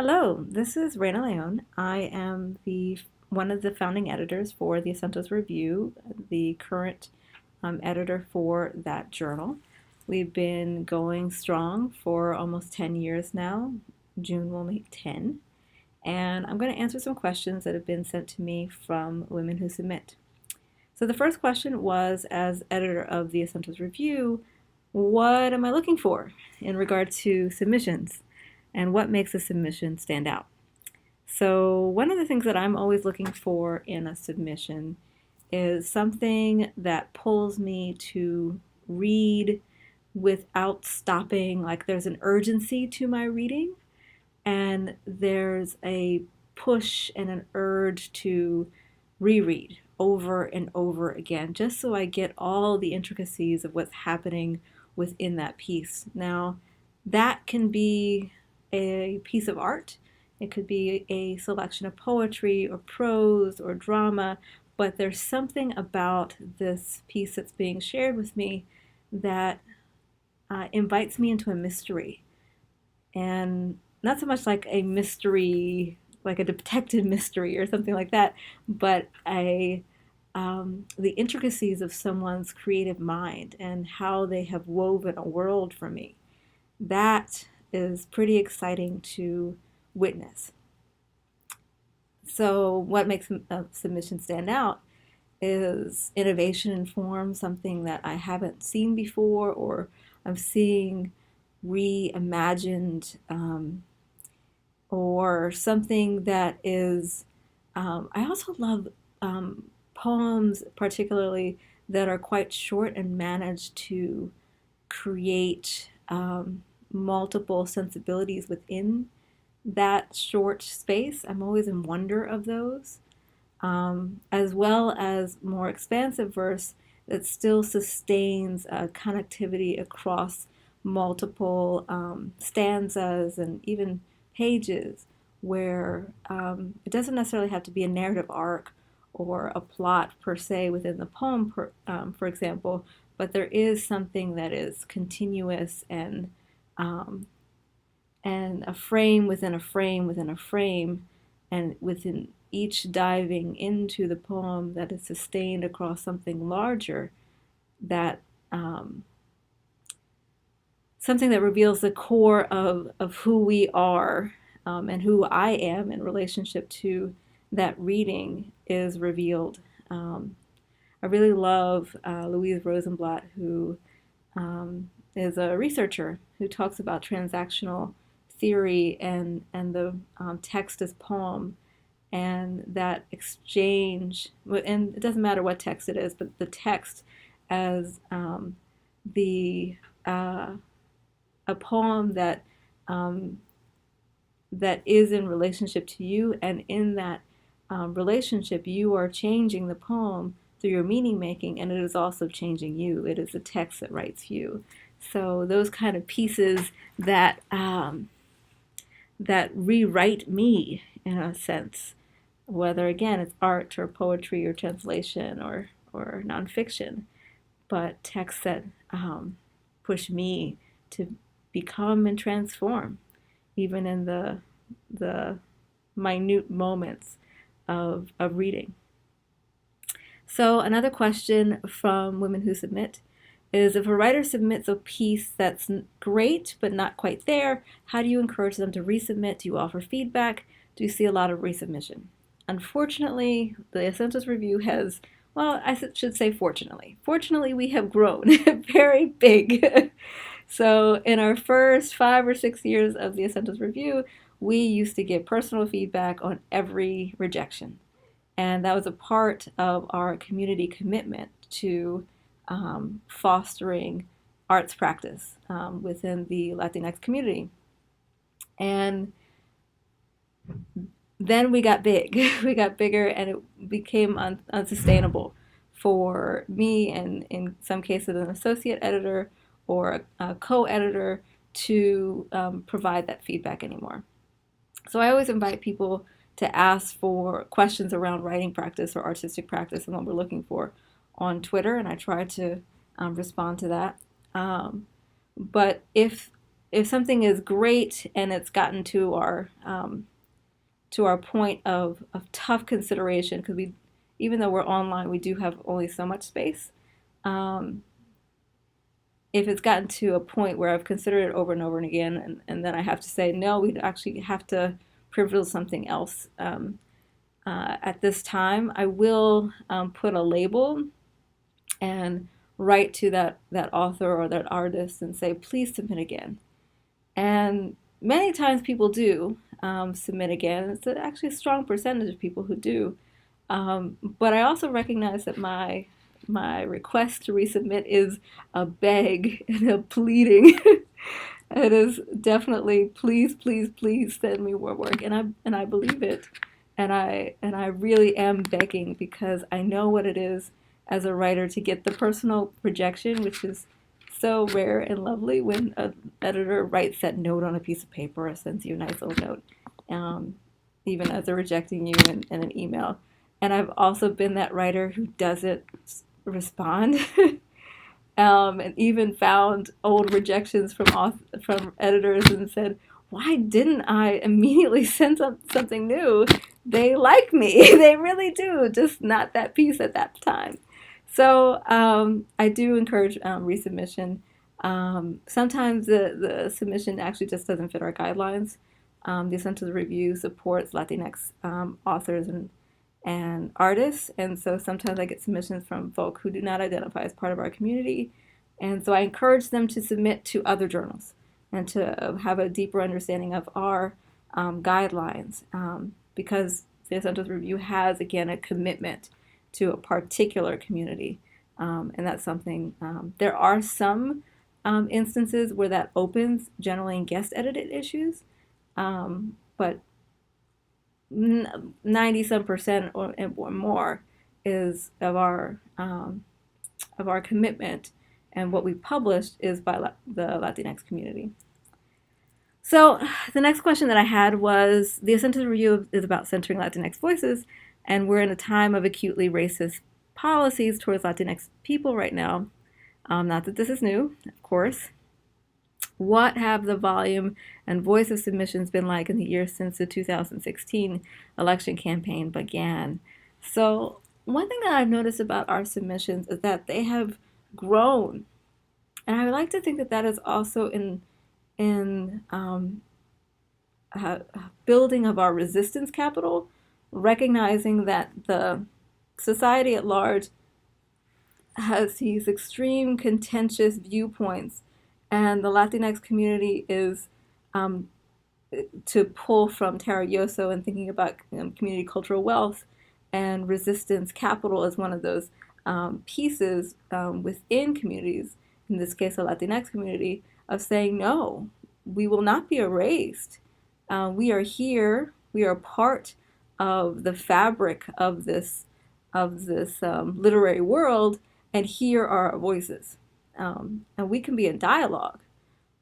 Hello, this is Raina Leon. I am the one of the founding editors for the Acentos Review, the current editor for that journal. We've been going strong for almost 10 years now. June will make 10. And I'm going to answer some questions that have been sent to me from women who submit. So the first question was, as editor of the Acentos Review, what am I looking for in regard to submissions? And what makes a submission stand out? So one of the things that I'm always looking for in a submission is something that pulls me to read without stopping. Like there's an urgency to my reading, and there's a push and an urge to reread over and over again, just so I get all the intricacies of what's happening within that piece. Now, that can be a piece of art. It could be a selection of poetry or prose or drama, but there's something about this piece that's being shared with me that invites me into a mystery. And not so much like a mystery, like a detective mystery or something like that, but the intricacies of someone's creative mind and how they have woven a world for me. That is pretty exciting to witness. So, what makes a submission stand out is innovation in form, something that I haven't seen before, or I'm seeing reimagined, or something that is. I also love poems, particularly that are quite short and manage to create multiple sensibilities within that short space. I'm always in wonder of those, as well as more expansive verse that still sustains connectivity across multiple stanzas and even pages, where it doesn't necessarily have to be a narrative arc or a plot per se within the poem, for example, but there is something that is continuous um, and a frame within a frame within a frame, and within each diving into the poem that is sustained across something larger, that um, something that reveals the core of who we are, and who I am in relationship to that reading is revealed. Um, I really love Louise Rosenblatt, who is a researcher who talks about transactional theory and the text as poem, and that exchange. And it doesn't matter what text it is, but the text as the a poem um, that is in relationship to you, and in that relationship, you are changing the poem through your meaning making, and it is also changing you. It is the text that writes you. So those kind of pieces that rewrite me in a sense, whether again it's art or poetry or translation or nonfiction, but texts that push me to become and transform, even in the minute moments of reading. So another question from women who submit is, if a writer submits a piece that's great but not quite there, how do you encourage them to resubmit? Do you offer feedback? Do you see a lot of resubmission? Unfortunately, the Acentos Review has, well, I should say fortunately we have grown very big. So in our first 5 or 6 years of the Acentos Review, we used to get personal feedback on every rejection. And that was a part of our community commitment to fostering arts practice within the Latinx community. And then we got big. We got bigger, and it became unsustainable for me, and in some cases an associate editor or a co-editor, to provide that feedback anymore. So I always invite people to ask for questions around writing practice or artistic practice and what we're looking for on Twitter, and I try to respond to that. But if if something is great and it's gotten to our point of tough consideration, because we, even though we're online, we do have only so much space. Um, if it's gotten to a point where I've considered it over and over and again, and then I have to say, no, we'd actually have to privilege something else. At this time, I will put a label and write to that author or that artist and say, please submit again. And many times people do submit again. It's actually a strong percentage of people who do. But I also recognize that my request to resubmit is a beg and a pleading. It is definitely please, please, please send me more work, and I believe it, and I really am begging because I know what it is as a writer to get the personal rejection, which is so rare and lovely when an editor writes that note on a piece of paper or sends you a nice little note, um, even as they're rejecting you in an email. And I've also been that writer who doesn't respond. And even found old rejections from editors and said, "Why didn't I immediately send something new? They like me, they really do, just not that piece at that time." So I do encourage resubmission. Sometimes the submission actually just doesn't fit our guidelines. The Essentials Review supports Latinx authors and artists. And so sometimes I get submissions from folk who do not identify as part of our community. And so I encourage them to submit to other journals and to have a deeper understanding of our guidelines, because the Essentials Review has, again, a commitment to a particular community. And that's something, there are some instances where that opens, generally in guest edited issues, but 90 some percent or more is of our commitment, and what we published is by the Latinx community. So the next question that I had was, the Essentials Review is about centering Latinx voices, and we're in a time of acutely racist policies towards Latinx people right now. Not that this is new, of course. What have the volume and voice of submissions been like in the years since the 2016 election campaign began? So one thing that I've noticed about our submissions is that they have grown, and I would like to think that that is also in building of our resistance capital, recognizing that the society at large has these extreme contentious viewpoints, and the Latinx community is to pull from Tara Yoso and thinking about community cultural wealth and resistance capital as one of those pieces within communities, in this case a Latinx community, of saying, no, we will not be erased. We are here, we are part of the fabric of this literary world, and here are our voices. And we can be in dialogue.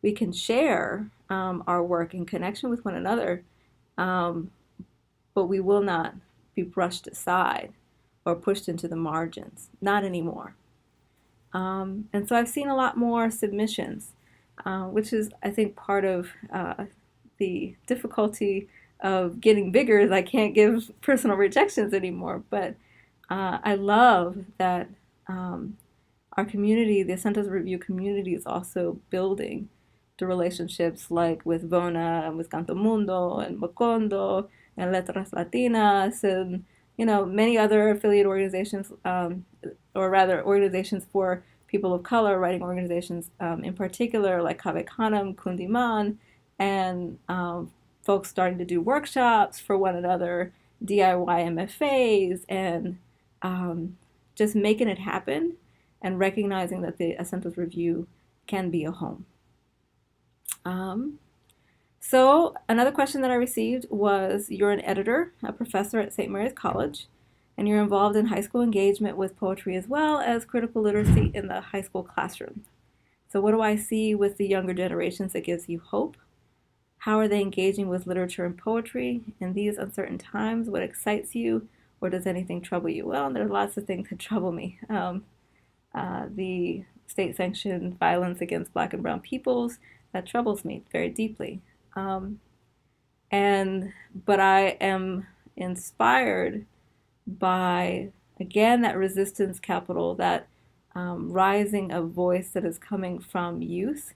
We can share our work in connection with one another, but we will not be brushed aside or pushed into the margins. Not anymore. And so I've seen a lot more submissions, which is, I think, part of the difficulty of getting bigger is I can't give personal rejections anymore. But I love that our community, the Essentials Review community, is also building the relationships like with Vona and with Canto Mundo and Mocondo and Letras Latinas and many other affiliate organizations, or rather organizations for people of color, writing organizations in particular, like Cave Canem, Kundiman, and folks starting to do workshops for one another, DIY MFAs, and just making it happen and recognizing that the Essentials Review can be a home. So another question that I received was, you're an editor, a professor at St. Mary's College, and you're involved in high school engagement with poetry as well as critical literacy in the high school classroom. So what do I see with the younger generations that gives you hope? How are they engaging with literature and poetry in these uncertain times? What excites you, or does anything trouble you? Well, there are lots of things that trouble me. The state-sanctioned violence against Black and brown peoples that troubles me very deeply. Um, but I am inspired by, again, that resistance capital, that rising of voice that is coming from youth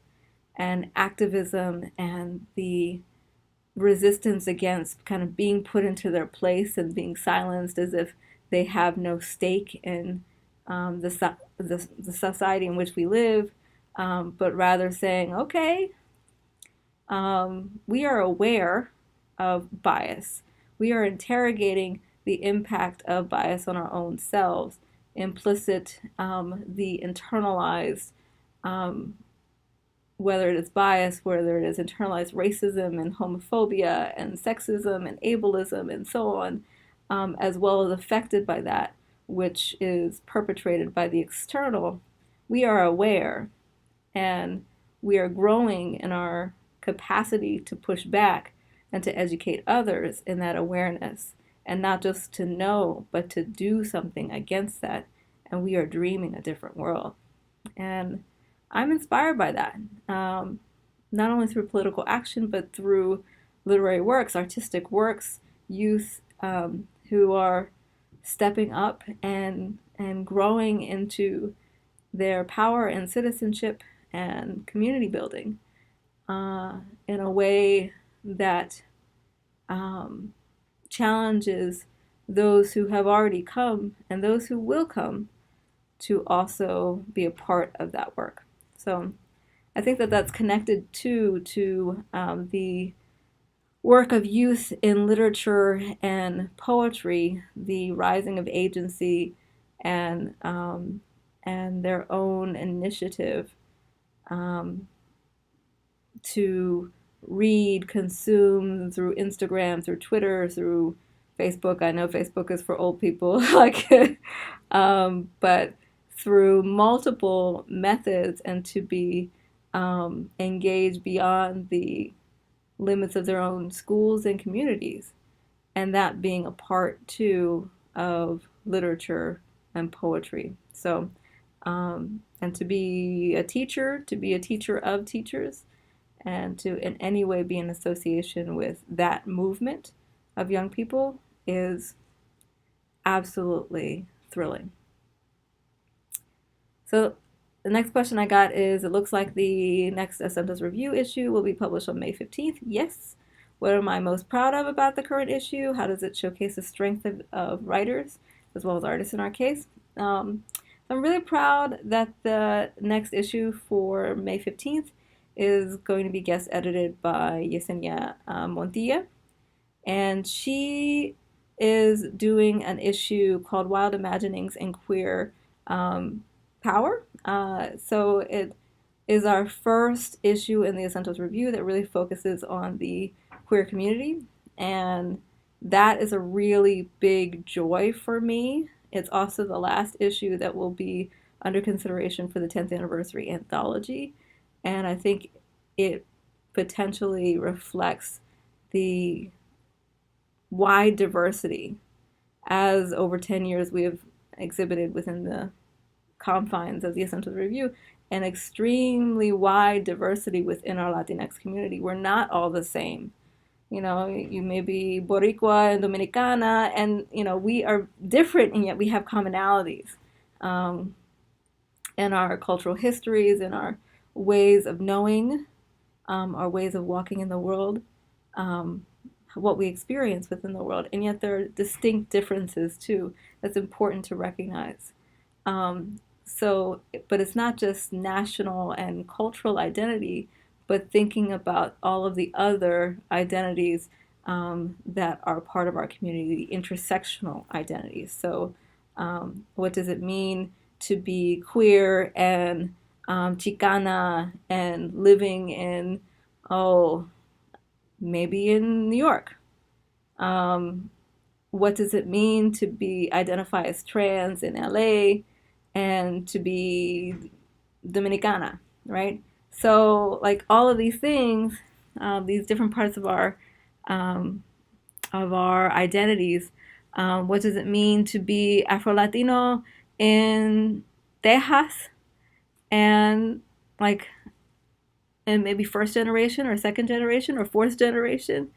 and activism and the resistance against kind of being put into their place and being silenced as if they have no stake in the society in which we live, but rather saying, okay, we are aware of bias. We are interrogating the impact of bias on our own selves, implicit, the internalized, um, whether it is bias, whether it is internalized racism and homophobia and sexism and ableism and so on, as well as affected by that, which is perpetrated by the external. We are aware, and we are growing in our capacity to push back and to educate others in that awareness, and not just to know, but to do something against that. And we are dreaming a different world. And I'm inspired by that, not only through political action, but through literary works, artistic works, youth who are stepping up and growing into their power and citizenship and community building in a way that um, challenges those who have already come and those who will come to also be a part of that work. So I think that that's connected to the work of youth in literature and poetry, the rising of agency and their own initiative um, to read, consume through Instagram, through Twitter, through Facebook. I know Facebook is for old people, like, but through multiple methods, and to be engaged beyond the limits of their own schools and communities, and that being a part too of literature and poetry. So, and to be a teacher, to be a teacher of teachers, and to in any way be in association with that movement of young people is absolutely thrilling. So the next question I got is, it looks like the next Acentos Review issue will be published on May 15th. Yes. What am I most proud of about the current issue? How does it showcase the strength of writers as well as artists in our case? I'm really proud that the next issue for May 15th is going to be guest edited by Yesenia Montilla. And she is doing an issue called Wild Imaginings and Queer Power. So it is our first issue in the Acentos Review that really focuses on the queer community. And that is a really big joy for me. It's also the last issue that will be under consideration for the 10th anniversary anthology. And I think it potentially reflects the wide diversity, as over 10 years we have exhibited within the confines of the Acentos Review, an extremely wide diversity within our Latinx community. We're not all the same. You know, you may be Boricua and Dominicana, and, you know, we are different, and yet we have commonalities in our cultural histories, in our ways of knowing, our ways of walking in the world, what we experience within the world. And yet there are distinct differences, too, that's important to recognize. So, but it's not just national and cultural identity, but thinking about all of the other identities that are part of our community, the intersectional identities. So, what does it mean to be queer and Chicana and living in, oh, maybe in New York? What does it mean to be identify as trans in LA and to be Dominicana, right? So, like, all of these things, these different parts um, of our identities. What does it mean to be Afro Latino in Texas? And, like, and maybe first generation or second generation or fourth generation.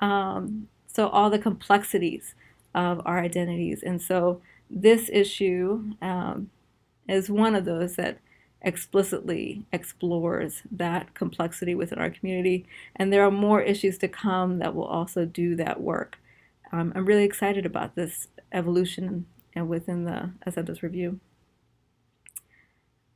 So all the complexities of our identities. And so this issue is one of those that explicitly explores that complexity within our community. And there are more issues to come that will also do that work. I'm really excited about this evolution and within the Acentus Review.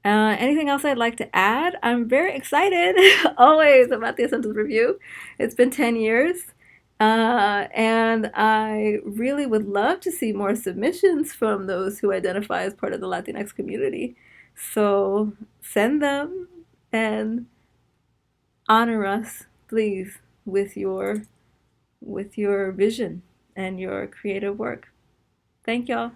Anything else I'd like to add? I'm very excited always about the Acentus Review. It's been 10 years. And I really would love to see more submissions from those who identify as part of the Latinx community. So send them and honor us, please, with your vision and your creative work. Thank y'all.